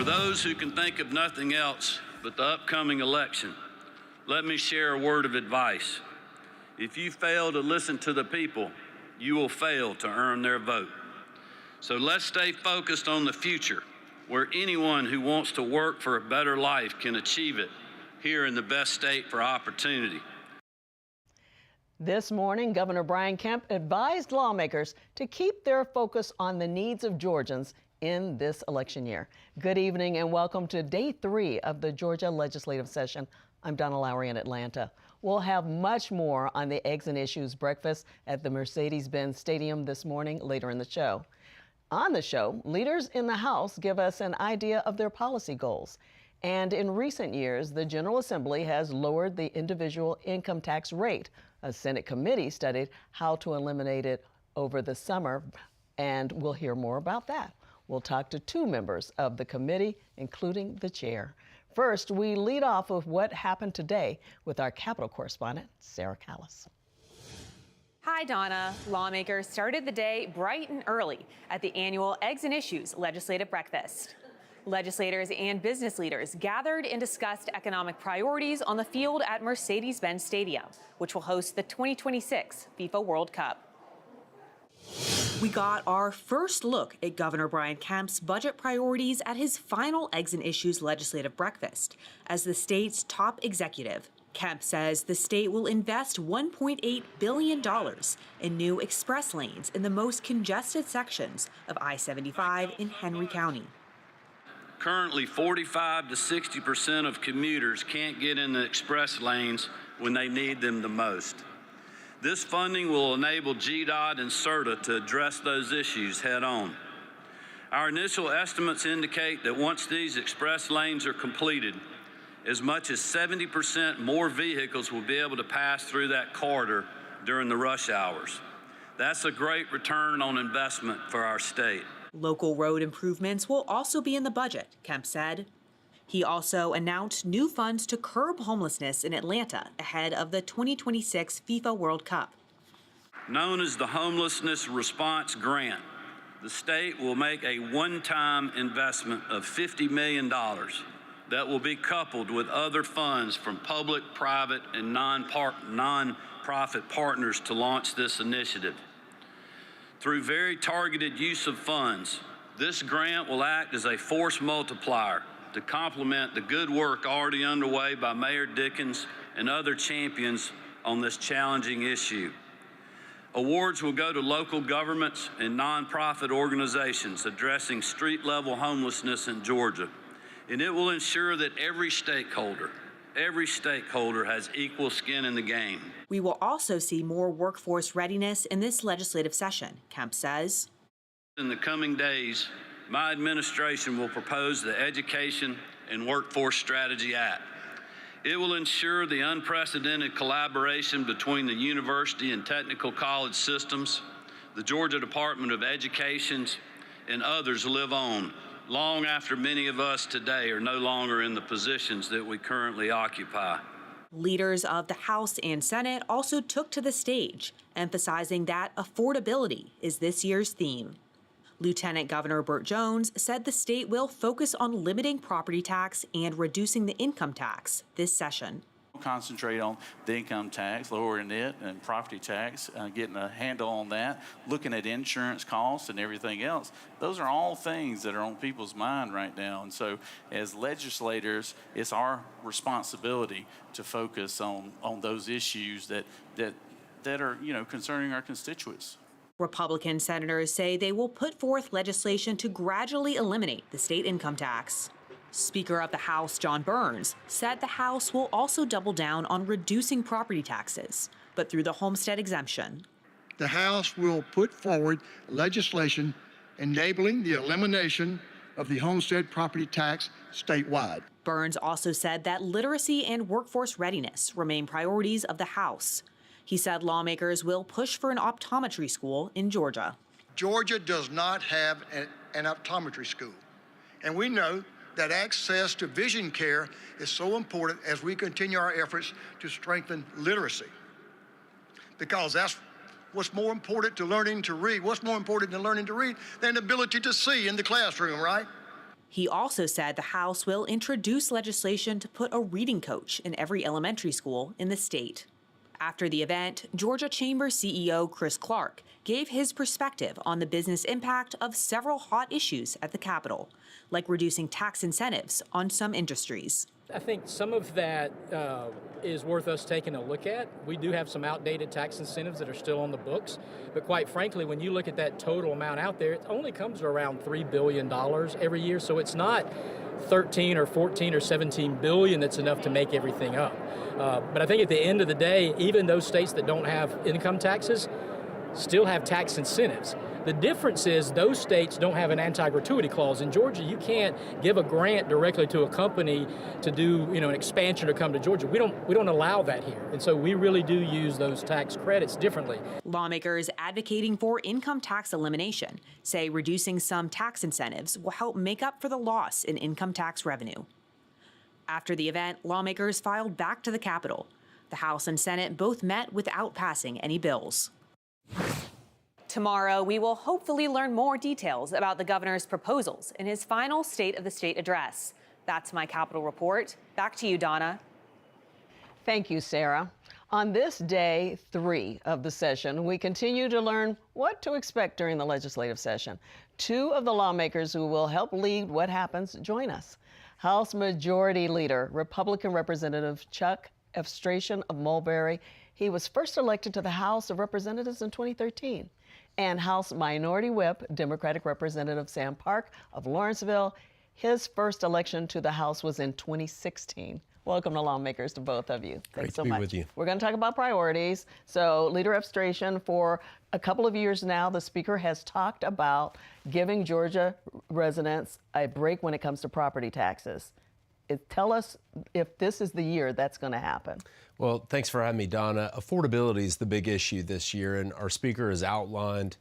those who can think of nothing else but the upcoming election, let me share a word of advice. If you fail to listen to the people, you will fail to earn their vote. So let's stay focused on the future, where anyone who wants to work for a better life can achieve it here in the best state for opportunity. This morning, Governor Brian Kemp advised lawmakers to keep their focus on the needs of Georgians in this election year. Good evening and welcome to day 3 of the Georgia legislative session. I'm Donna in Atlanta. We'll have much more on the Eggs and Issues breakfast at the Mercedes-Benz Stadium this morning later in the show. On the show, leaders in the House give us an idea of their policy goals. And in recent years, the General Assembly has lowered the individual income tax rate. A Senate committee studied how to eliminate it over the summer, and we'll hear more about that. We'll talk to 2 members of the committee, including the chair. First, we lead off with what happened today with our Capitol correspondent, Sarah Callis. Hi, Donna. Lawmakers started the day bright and early at the annual Eggs and Issues legislative breakfast. Legislators and business leaders gathered and discussed economic priorities on the field at Mercedes-Benz Stadium, which will host the 2026 FIFA World Cup. We got our first look at Governor Brian Kemp's budget priorities at his final Eggs and Issues legislative breakfast. As the state's top executive, Kemp says the state will invest $1.8 billion in new express lanes in the most congested sections of I-75 in Henry County. Currently, 45 to 60% of commuters can't get in the express lanes when they need them the most. This funding will enable GDOT and CERTA to address those issues head on. Our initial estimates indicate that once these express lanes are completed, as much as 70% more vehicles will be able to pass through that corridor during the rush hours. That's a great return on investment for our state. Local road improvements will also be in the budget, Kemp said. He also announced new funds to curb homelessness in Atlanta ahead of the 2026 FIFA World Cup. Known as the Homelessness Response Grant, the state will make a one-time investment of $50 million that will be coupled with other funds from public, private, and non-profit partners to launch this initiative. Through very targeted use of funds, this grant will act as a force multiplier to complement the good work already underway by Mayor Dickens and other champions on this challenging issue. Awards will go to local governments and nonprofit organizations addressing street-level homelessness in Georgia, and it will ensure that every stakeholder has equal skin in the game. We will also see more workforce readiness in this legislative session, Kemp says. In the coming days, my administration will propose the Education and Workforce Strategy Act. It will ensure the unprecedented collaboration between the university and technical college systems, the Georgia Department of Education, and others live on, long after many of us today are no longer in the positions that we currently occupy. Leaders of the House and Senate also took to the stage, emphasizing that affordability is this year's theme. Lieutenant Governor Burt Jones said the state will focus on limiting property tax and reducing the income tax this session. Concentrate on the income tax, lowering it, and property tax, getting a handle on that, looking at insurance costs and everything else. Those are all things that are on people's mind right now. And so as legislators, it's our responsibility to focus on those issues that are, concerning our constituents. Republican senators say they will put forth legislation to gradually eliminate the state income tax. Speaker of the House, John Burns, said the House will also double down on reducing property taxes, but through the homestead exemption. The House will put forward legislation enabling the elimination of the homestead property tax statewide. Burns also said that literacy and workforce readiness remain priorities of the House. He said lawmakers will push for an optometry school in Georgia. Georgia does not have an optometry school, and we know that access to vision care is so important as we continue our efforts to strengthen literacy, because that's what's more important to learning to read. What's more important than learning to read than the ability to see in the classroom, right? He also said the House will introduce legislation to put a reading coach in every elementary school in the state. After the event, Georgia Chamber CEO Chris Clark gave his perspective on the business impact of several hot issues at the Capitol, like reducing tax incentives on some industries. I think some of that is worth us taking a look at. We do have some outdated tax incentives that are still on the books, but quite frankly, when you look at that total amount out there, it only comes to around $3 billion every year, so it's not 13 or 14 or 17 billion that's enough to make everything up. But I think at the end of the day, even those states that don't have income taxes still have tax incentives. The difference is those states don't have an anti-gratuity clause. In Georgia, you can't give a grant directly to a company to do, an expansion or come to Georgia. We don't allow that here. And so we really do use those tax credits differently. Lawmakers advocating for income tax elimination say reducing some tax incentives will help make up for the loss in income tax revenue. After the event, lawmakers filed back to the Capitol. The House and Senate both met without passing any bills. Tomorrow, we will hopefully learn more details about the governor's proposals in his final State of the State address. That's my Capitol report. Back to you, Donna. Thank you, Sarah. On this day 3 of the session, we continue to learn what to expect during the legislative session. 2 of the lawmakers who will help lead what happens join us. House Majority Leader, Republican Representative Chuck Efstration of Mulberry. He was first elected to the House of Representatives in 2013. And House Minority Whip, Democratic Representative Sam Park of Lawrenceville. His first election to the House was in 2016. Welcome to lawmakers, to both of you. Thanks so much. Great to be with you. We're going to talk about priorities. So, Leader Efstration, for a couple of years now, the Speaker has talked about giving Georgia residents a break when it comes to property taxes. Tell us if this is the year that's going to happen. Well, thanks for having me, Donna. Affordability is the big issue this year, and our Speaker has outlined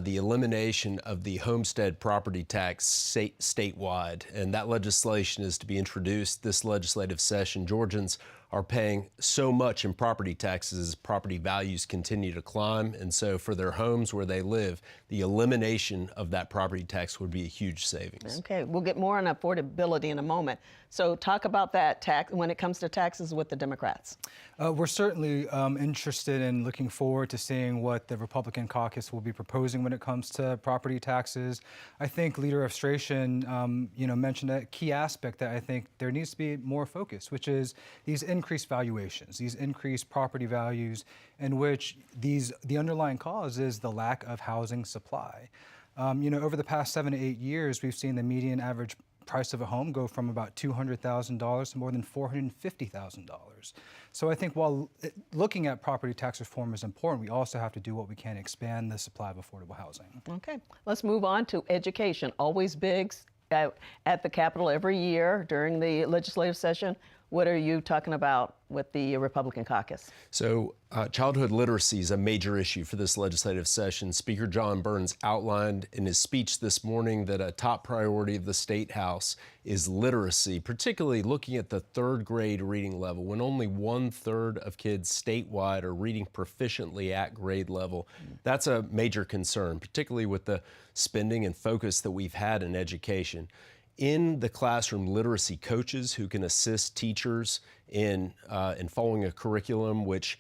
the elimination of the homestead property tax statewide, and that legislation is to be introduced this legislative session. Georgians are paying so much in property taxes as property values continue to climb, and so for their homes where they live, the elimination of that property tax would be a huge savings. Okay, we'll get more on affordability in a moment. So talk about that tax when it comes to taxes with the Democrats. We're certainly interested in looking forward to seeing what the Republican caucus will be proposing when it comes to property taxes. I think Leader Efstration, mentioned a key aspect that I think there needs to be more focus, which is these increased valuations, these increased property values, in which the underlying cause is the lack of housing supply. Over the past 7 to 8 years, we've seen the median average price of a home go from about $200,000 to more than $450,000. So I think while looking at property tax reform is important, we also have to do what we can to expand the supply of affordable housing. Okay, let's move on to education. Always big at the Capitol every year during the legislative session. What are you talking about with the Republican caucus? So childhood literacy is a major issue for this legislative session. Speaker John Burns outlined in his speech this morning that a top priority of the State House is literacy, particularly looking at the 3rd grade reading level, when only 1/3 of kids statewide are reading proficiently at grade level. That's a major concern, particularly with the spending and focus that we've had in education. In the classroom, literacy coaches who can assist teachers in following a curriculum which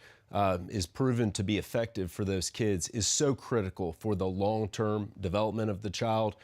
is proven to be effective for those kids is so critical for the long-term development of the child,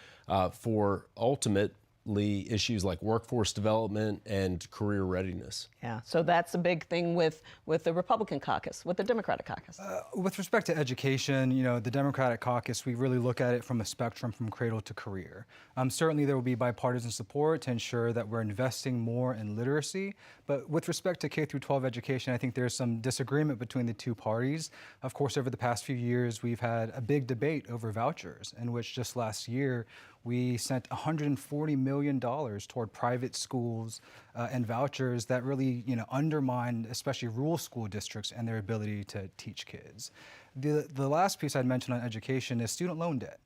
for ultimately issues like workforce development and career readiness. Yeah, so that's a big thing with the Republican caucus, with the Democratic caucus. With respect to education, the Democratic caucus, we really look at it from a spectrum from cradle to career. Certainly there will be bipartisan support to ensure that we're investing more in literacy, but with respect to K through 12 education, I think there's some disagreement between the two parties. Of course, over the past few years, we've had a big debate over vouchers, in which just last year, we sent $140 million toward private schools and vouchers that really, undermine especially rural school districts and their ability to teach kids. The last piece I'd mention on education is student loan debt.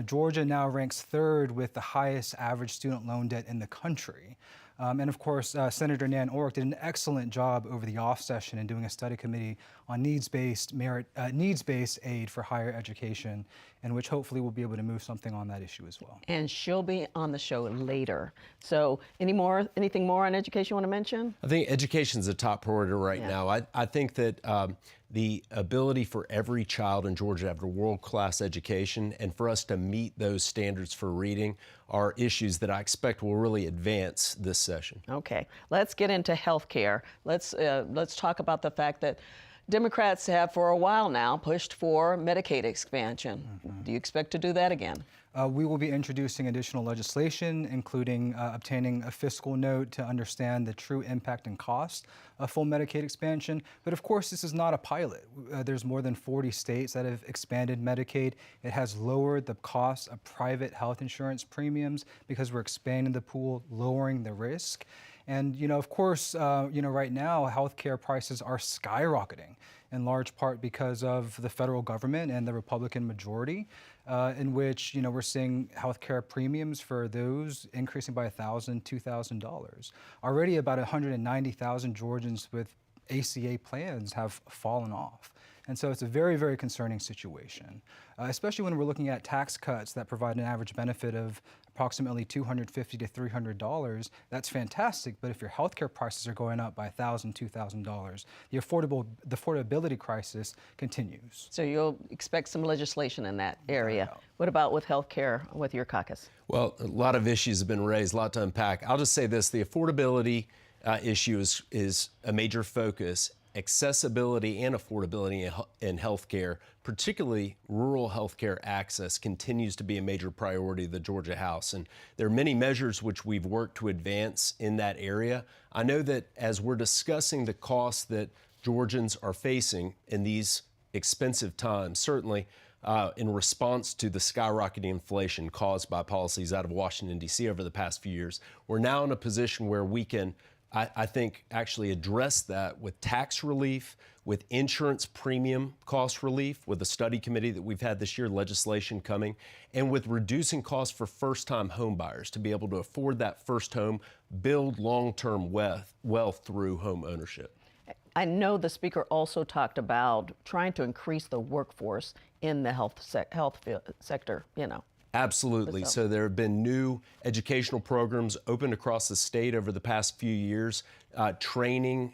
Georgia now ranks 3rd with the highest average student loan debt in the country. And of course, Senator Nan Orrock did an excellent job over the off session in doing a study committee on needs-based aid for higher education, in which hopefully we'll be able to move something on that issue as well. And she'll be on the show later. So anything more on education you want to mention? I think education is a top priority right now. I think that the ability for every child in Georgia to have a world-class education and for us to meet those standards for reading are issues that I expect will really advance this session. Okay, let's get into health care. Let's talk about the fact that Democrats have for a while now pushed for Medicaid expansion. Do you expect to do that again? We will be introducing additional legislation, including obtaining a fiscal note to understand the true impact and cost of full Medicaid expansion. But of course, this is not a pilot. There's more than 40 states that have expanded Medicaid. It has lowered the cost of private health insurance premiums because we're expanding the pool, lowering the risk. And, of course, right now, healthcare prices are skyrocketing, in large part because of the federal government and the Republican majority, in which, we're seeing healthcare premiums for those increasing by $1,000, $2,000. Already about 190,000 Georgians with ACA plans have fallen off. And so it's a very, very concerning situation, especially when we're looking at tax cuts that provide an average benefit of approximately $250 to $300. That's fantastic, but if your healthcare prices are going up by $1,000, $2,000, the affordability crisis continues. So you'll expect some legislation in that area. What about with healthcare with your caucus? Well, a lot of issues have been raised, a lot to unpack. I'll just say this, the affordability issue is a major focus. Accessibility and affordability in healthcare, particularly rural healthcare access, continues to be a major priority of the Georgia House. And there are many measures which we've worked to advance in that area. I know that as we're discussing the costs that Georgians are facing in these expensive times, certainly in response to the skyrocketing inflation caused by policies out of Washington, D.C. over the past few years, we're now in a position where we can I think actually address that with tax relief, with insurance premium cost relief, with a study committee that we've had this year, legislation coming, and with reducing costs for first-time home buyers to be able to afford that first home, build long-term wealth through home ownership. I know the speaker also talked about trying to increase the workforce in the health sector, Absolutely. So there have been new educational programs opened across the state over the past few years, training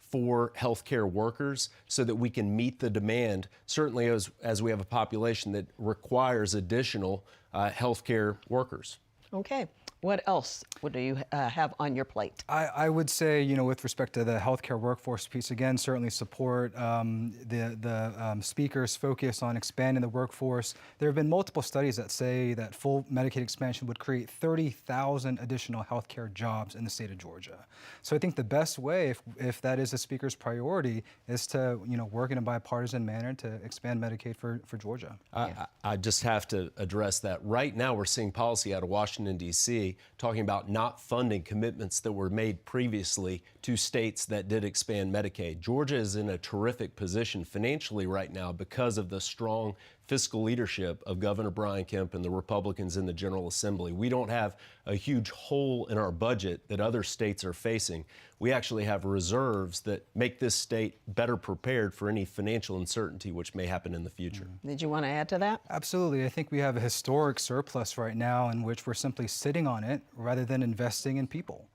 for healthcare workers so that we can meet the demand, certainly as we have a population that requires additional healthcare workers. Okay. What else do you have on your plate? I would say, with respect to the healthcare workforce piece, again, certainly support the speaker's focus on expanding the workforce. There have been multiple studies that say that full Medicaid expansion would create 30,000 additional healthcare jobs in the state of Georgia. So I think the best way, if that is the speaker's priority, is to, work in a bipartisan manner to expand Medicaid for Georgia. I just have to address that. Right now, we're seeing policy out of Washington, D.C. talking about not funding commitments that were made previously to states that did expand Medicaid. Georgia is in a terrific position financially right now because of the strong fiscal leadership of Governor Brian Kemp and the Republicans in the General Assembly. We don't have a huge hole in our budget that other states are facing. We actually have reserves that make this state better prepared for any financial uncertainty which may happen in the future. Did you want to add to that? Absolutely. I think we have a historic surplus right now in which we're simply sitting on it rather than investing in people.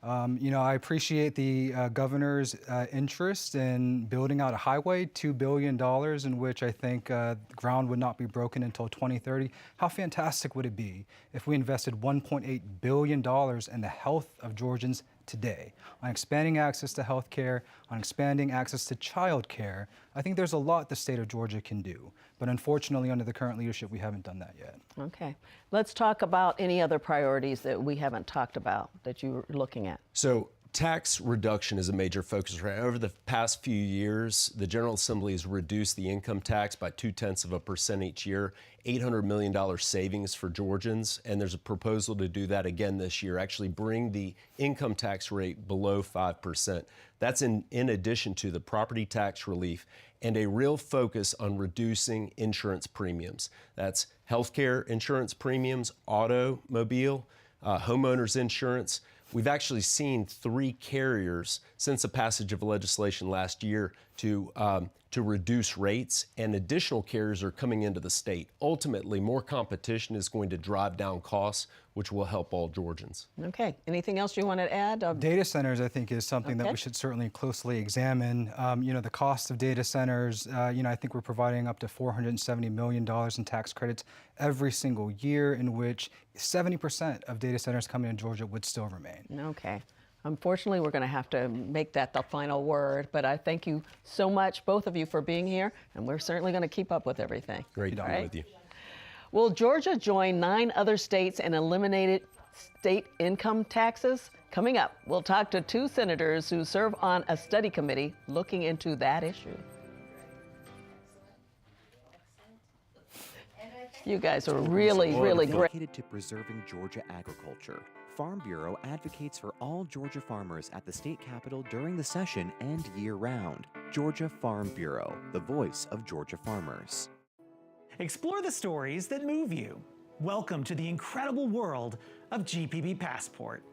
I appreciate the governor's interest in building out a highway, $2 billion, in which I think ground would not be broken until 2030. How fantastic would it be if we invested $1.8 billion in the health of Georgians today, on expanding access to health care, on expanding access to child care? I think there's a lot the state of Georgia can do. But unfortunately, under the current leadership, we haven't done that yet. Okay. Let's talk about any other priorities that we haven't talked about that you're looking at. So tax reduction is a major focus. Right? Over the past few years, the General Assembly has reduced the income tax by 0.2% each year, $800 million savings for Georgians, and there's a proposal to do that again this year, actually bring the income tax rate below 5%. That's in addition to the property tax relief and a real focus on reducing insurance premiums. That's healthcare insurance premiums, automobile, homeowners insurance. We've actually seen 3 carriers since the passage of legislation last year to reduce rates, and additional carriers are coming into the state. Ultimately, more competition is going to drive down costs, which will help all Georgians. Okay. Anything else you want to add? Data centers, I think, is something that we should certainly closely examine. The cost of data centers, I think we're providing up to $470 million in tax credits every single year, in which 70% of data centers coming in Georgia would still remain. Okay. Unfortunately, we're going to have to make that the final word, but I thank you so much, both of you, for being here, and we're certainly going to keep up with everything. Great to be with you. Will Georgia join 9 other states and eliminated state income taxes? Coming up, we'll talk to 2 senators who serve on a study committee looking into that issue. You guys are really great. Dedicated to preserving Georgia agriculture, Farm Bureau advocates for all Georgia farmers at the state capitol during the session and year-round. Georgia Farm Bureau, the voice of Georgia farmers. Explore the stories that move you. Welcome to the incredible world of GPB Passport.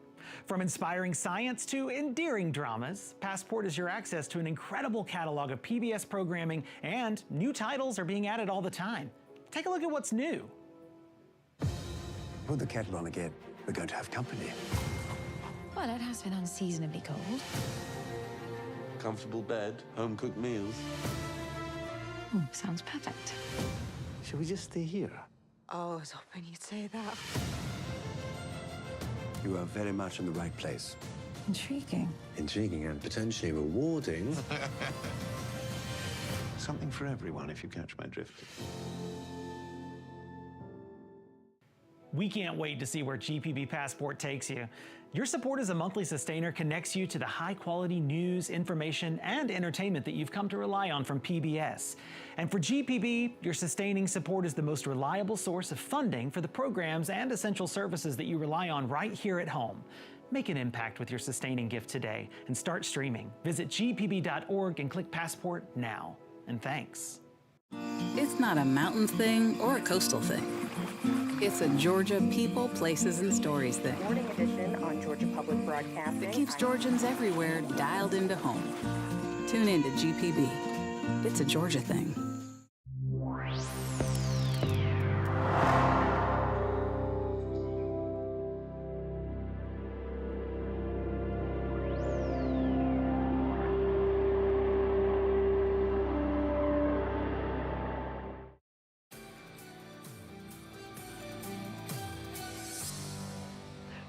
From inspiring science to endearing dramas, Passport is your access to an incredible catalog of PBS programming, and new titles are being added all the time. Take a look at what's new. Put the kettle on again. We're going to have company. Well, it has been unseasonably cold. Comfortable bed, home-cooked meals. Oh, sounds perfect. Shall we just stay here? Oh, I was hoping you'd say that. You are very much in the right place. Intriguing. Intriguing and potentially rewarding. Something for everyone, if you catch my drift. We can't wait to see where GPB Passport takes you. Your support as a monthly sustainer connects you to the high-quality news, information, and entertainment that you've come to rely on from PBS. And for GPB, your sustaining support is the most reliable source of funding for the programs and essential services that you rely on right here at home. Make an impact with your sustaining gift today and start streaming. Visit gpb.org and click Passport now. And thanks. It's not a mountains thing or a coastal thing. It's a Georgia people, places, and stories thing. Morning edition on Georgia Public Broadcasting. It keeps Georgians everywhere dialed into home. Tune in to GPB. It's a Georgia thing.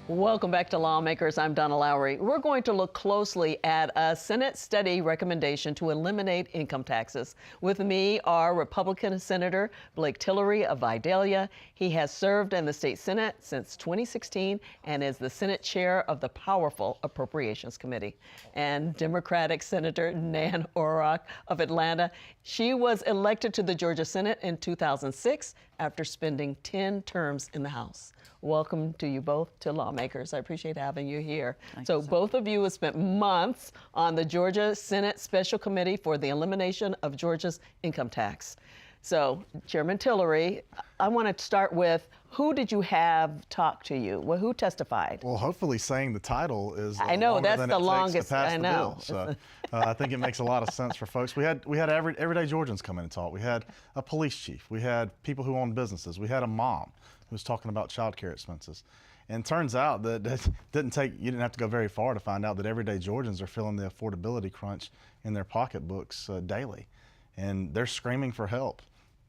Welcome back to Lawmakers. I'm Donna Lowry. We're going to look closely at a Senate study recommendation to eliminate income taxes. With me are Republican Senator Blake Tillery of Vidalia. He has served in the state Senate since 2016 and is the Senate chair of the powerful Appropriations Committee. And Democratic Senator Nan Orrock of Atlanta. She was elected to the Georgia Senate in 2006 after spending 10 terms in the House. Welcome to you both to Lawmakers. I appreciate having you here. So both of you have spent months on the Georgia Senate Special Committee for the elimination of Georgia's income tax. So, Chairman Tillery, I want to start with, who did you have talk to you? Well, who testified? Well, hopefully saying the title is I know that's the longest. I know. So I think it makes a lot of sense for folks. We had everyday Georgians come in and talk. We had a police chief. We had people who own businesses. We had a mom who was talking about child care expenses. And turns out that you didn't have to go very far to find out that everyday Georgians are feeling the affordability crunch in their pocketbooks daily. And they're screaming for help.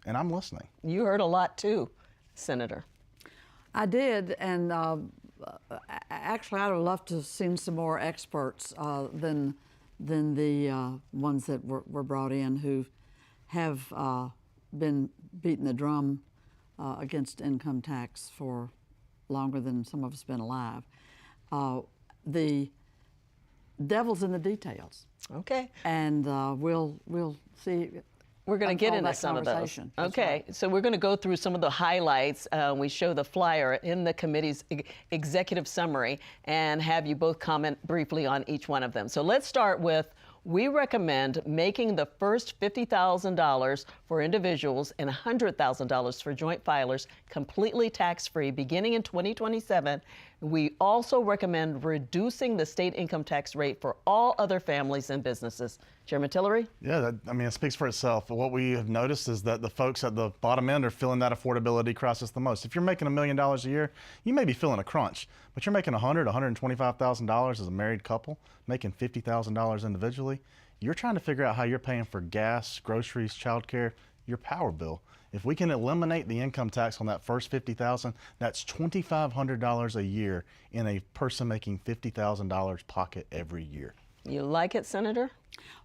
And I'm listening. You heard a lot too, Senator. I did, and actually I'd have loved to have seen some more experts than the ones that were brought in who have been beating the drum against income tax for longer than some of us been alive. The devil's in the details. Okay. And we'll see. We're going to get into some of those. Okay, so we're going to go through some of the highlights. We show the flyer in the committee's executive summary and have you both comment briefly on each one of them. So let's start with we recommend making the first $50,000 for individuals and $100,000 for joint filers completely tax-free beginning in 2027. We also recommend reducing the state income tax rate for all other families and businesses. Chairman Tillery? Yeah, it speaks for itself. What we have noticed is that the folks at the bottom end are feeling that affordability crisis the most. If you're making $1 million a year, you may be feeling a crunch, but you're making $100,000, $125,000 as a married couple, making $50,000 individually. You're trying to figure out how you're paying for gas, groceries, childcare, your power bill. If we can eliminate the income tax on that first $50,000, that's $2,500 a year in a person making $50,000 pocket every year. You like it, Senator?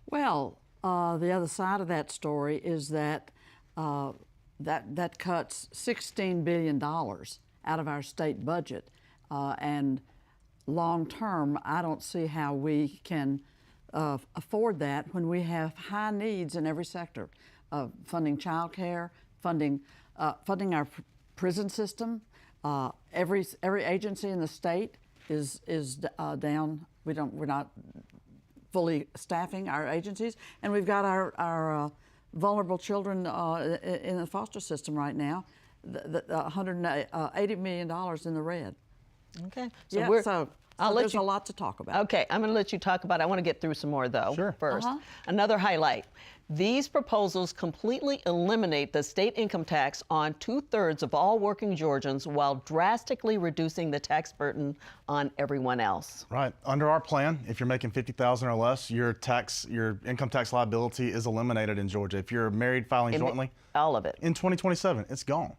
Well, the other side of that story is that that cuts $16 billion out of our state budget, and long term, I don't see how we can afford that when we have high needs in every sector, funding child care, funding our prison system. Every agency in the state is down. We're not fully staffing our agencies, and we've got our vulnerable children in the foster system right now, $180 million in the red. Okay. So there's a lot to talk about. Okay, I'm going to let you talk about it. I want to get through some more, though, first. Another highlight. These proposals completely eliminate the state income tax on 2/3 of all working Georgians while drastically reducing the tax burden on everyone else. Right. Under our plan, if you're making $50,000 or less, your income tax liability is eliminated in Georgia. If you're married filing jointly, all of it. In 2027, it's gone.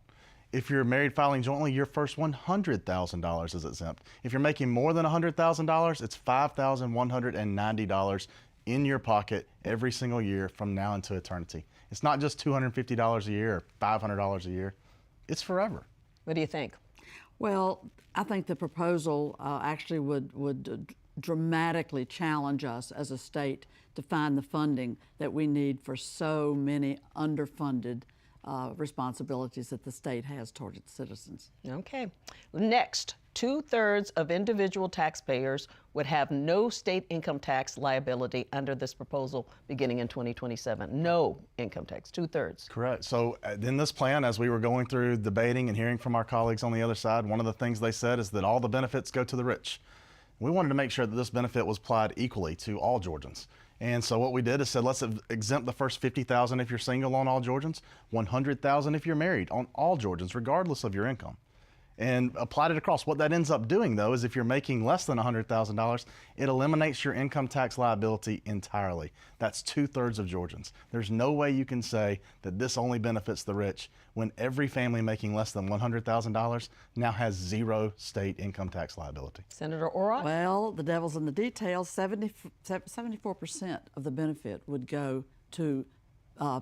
If you're married filing jointly, your first $100,000 is exempt. If you're making more than $100,000, it's $5,190 in your pocket every single year from now into eternity. It's not just $250 a year or $500 a year. It's forever. What do you think? Well, I think the proposal actually would dramatically challenge us as a state to find the funding that we need for so many underfunded responsibilities that the state has toward its citizens. Okay. Next, 2/3 of individual taxpayers would have no state income tax liability under this proposal beginning in 2027. No income tax, 2/3. Correct. So in this plan, as we were going through debating and hearing from our colleagues on the other side, one of the things they said is that all the benefits go to the rich. We wanted to make sure that this benefit was applied equally to all Georgians. And so what we did is said, let's exempt the first $50,000 if you're single on all Georgians, $100,000 if you're married on all Georgians, regardless of your income, and applied it across. What that ends up doing, though, is if you're making less than $100,000, it eliminates your income tax liability entirely. That's 2/3 of Georgians. There's no way you can say that this only benefits the rich when every family making less than $100,000 now has zero state income tax liability. Senator Orrock? Well, the devil's in the details. 74% of the benefit would go to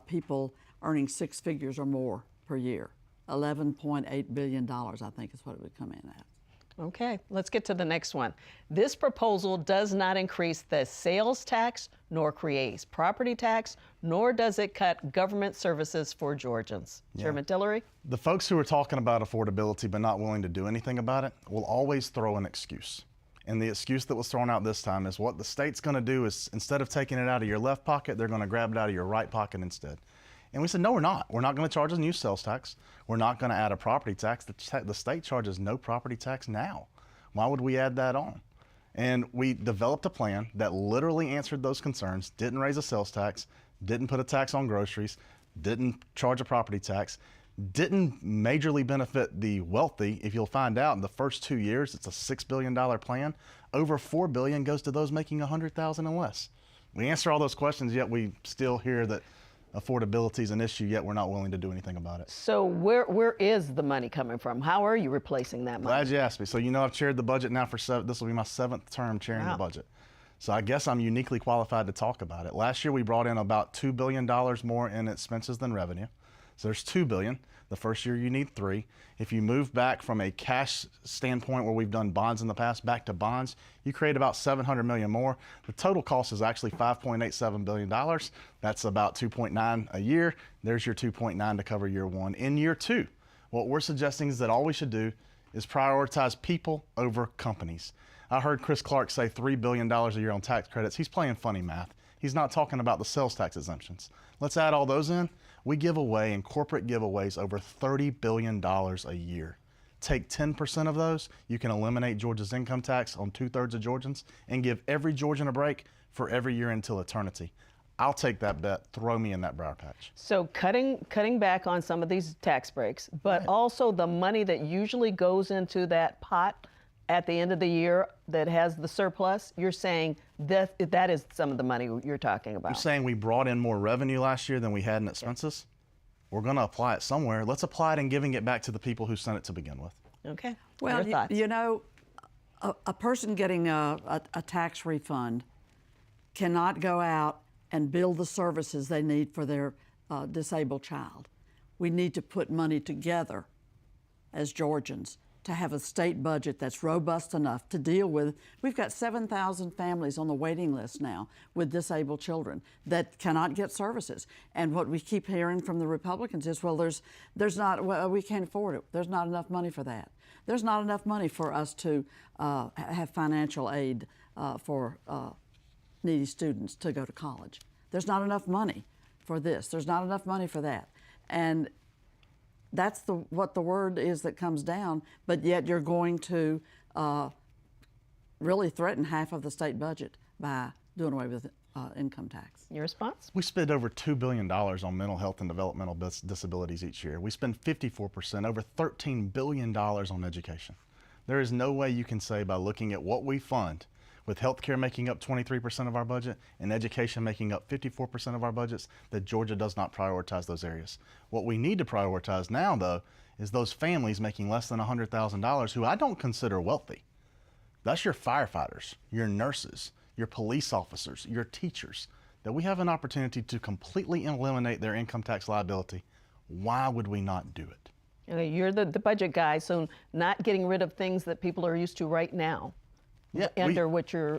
people earning 6 figures or more per year. $11.8 billion, I think, is what it would come in at. Okay, let's get to the next one. This proposal does not increase the sales tax, nor creates property tax, nor does it cut government services for Georgians. Yeah. Chairman Tillery? The folks who are talking about affordability but not willing to do anything about it will always throw an excuse. And the excuse that was thrown out this time is what the state's going to do is instead of taking it out of your left pocket, they're going to grab it out of your right pocket instead. And we said, no, we're not. We're not going to charge a new sales tax. We're not going to add a property tax. The state charges no property tax now. Why would we add that on? And we developed a plan that literally answered those concerns, didn't raise a sales tax, didn't put a tax on groceries, didn't charge a property tax, didn't majorly benefit the wealthy. If you'll find out in the first 2 years, it's a $6 billion plan. Over $4 billion goes to those making $100,000 and less. We answer all those questions, yet we still hear that affordability is an issue, yet we're not willing to do anything about it. So where is the money coming from? How are you replacing that money? Glad you asked me. So I've chaired the budget now for this will be my 7th term chairing the budget. So I guess I'm uniquely qualified to talk about it. Last year we brought in about $2 billion more in expenses than revenue. So there's $2 billion. The first year you need $3 billion. If you move back from a cash standpoint where we've done bonds in the past back to bonds, you create about $700 million more. The total cost is actually $5.87 billion. That's about 2.9 a year. There's your 2.9 to cover year 1. In year 2, what we're suggesting is that all we should do is prioritize people over companies. I heard Chris Clark say $3 billion a year on tax credits. He's playing funny math. He's not talking about the sales tax exemptions. Let's add all those in. We give away in corporate giveaways over $30 billion a year. Take 10% of those, you can eliminate Georgia's income tax on 2/3 of Georgians and give every Georgian a break for every year until eternity. I'll take that bet. Throw me in that briar patch. So cutting back on some of these tax breaks, but also the money that usually goes into that pot at the end of the year that has the surplus, you're saying that is some of the money you're talking about. I'm saying we brought in more revenue last year than we had in expenses. We're going to apply it somewhere. Let's apply it in giving it back to the people who sent it to begin with. Okay. Well, Your thoughts? you know, a person getting a tax refund cannot go out and build the services they need for their disabled child. We need to put money together as Georgians to have a state budget that's robust enough to deal with. We've got 7,000 families on the waiting list now with disabled children that cannot get services. And what we keep hearing from the Republicans is, well, we can't afford it. There's not enough money for that. There's not enough money for us to have financial aid for needy students to go to college. There's not enough money for this. There's not enough money for that. And that's what the word is that comes down, but yet you're going to really threaten half of the state budget by doing away with income tax. Your response? We spend over $2 billion on mental health and developmental disabilities each year. We spend 54%, over $13 billion on education. There is no way you can say by looking at what we fund, with healthcare making up 23% of our budget and education making up 54% of our budgets, that Georgia does not prioritize those areas. What we need to prioritize now, though, is those families making less than $100,000 who I don't consider wealthy. That's your firefighters, your nurses, your police officers, your teachers, that we have an opportunity to completely eliminate their income tax liability. Why would we not do it? Okay, you're the budget guy, so not getting rid of things that people are used to right now. Yeah,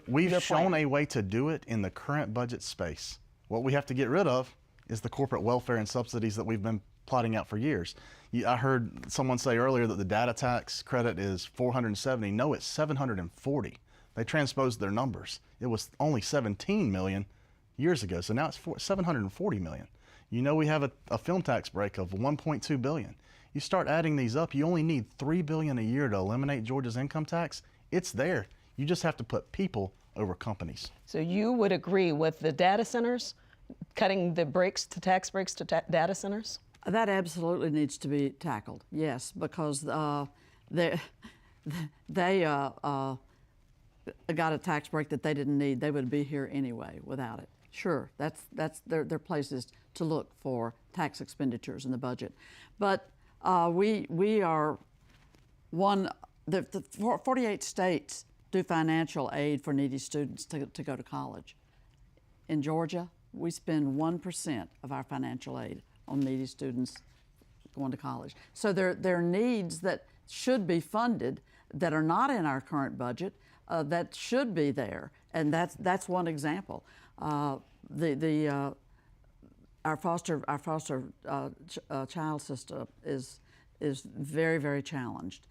we've shown a way to do it in the current budget space. What we have to get rid of is the corporate welfare and subsidies that we've been plotting out for years. I heard someone say earlier that the data tax credit is 470. No, it's 740. They transposed their numbers. It was only 17 million years ago, so now it's 740 million. You know, we have a film tax break of 1.2 billion. You start adding these up, you only need $3 billion a year to eliminate Georgia's income tax. It's there. You just have to put people over companies. So you would agree with the data centers, cutting the tax breaks to data centers? That absolutely needs to be tackled, yes, because they got a tax break that they didn't need. They would be here anyway without it. Sure, that's their places to look for tax expenditures in the budget. But we are the 48 states do financial aid for needy students to go to college. In Georgia, we spend 1% of our financial aid on needy students going to college. So there are needs that should be funded that are not in our current budget that should be there, and that's one example. Our foster child system is very, very challenged.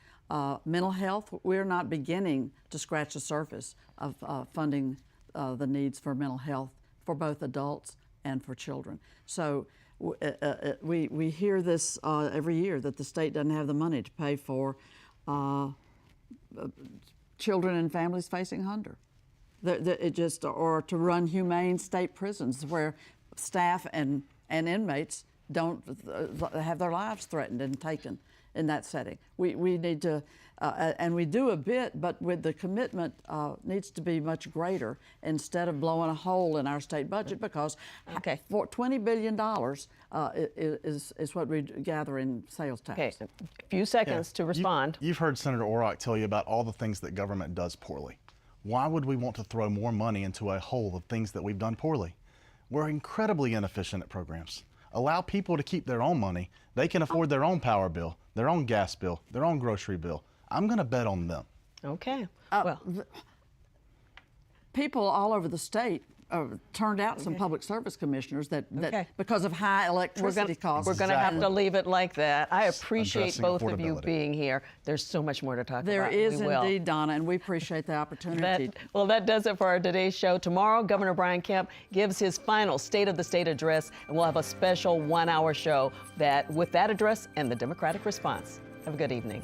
Mental health, we're not beginning to scratch the surface of funding the needs for mental health for both adults and for children. So we hear this every year that the state doesn't have the money to pay for children and families facing hunger. Or to run humane state prisons where staff and inmates don't have their lives threatened and taken in that setting. We need to, and we do a bit, but with the commitment needs to be much greater instead of blowing a hole in our state budget, because for $20 billion is what we gather in sales tax. Okay, a few seconds to respond. You've heard Senator Orrock tell you about all the things that government does poorly. Why would we want to throw more money into a hole of things that we've done poorly? We're incredibly inefficient at programs. Allow people to keep their own money. They can afford their own power bill, their own gas bill, their own grocery bill. I'm going to bet on them. Okay. Well, people all over the state turned out some public service commissioners that because of high electricity costs. We're going to have to leave it like that. I appreciate Addressing both of you affordability. being here. There's so much more to talk There about. is We will. indeed, Donna, and we appreciate the opportunity. That does it for our today's show. Tomorrow, Governor Brian Kemp gives his final State of the State address, and we'll have a special 1-hour show with that address and the Democratic response. Have a good evening.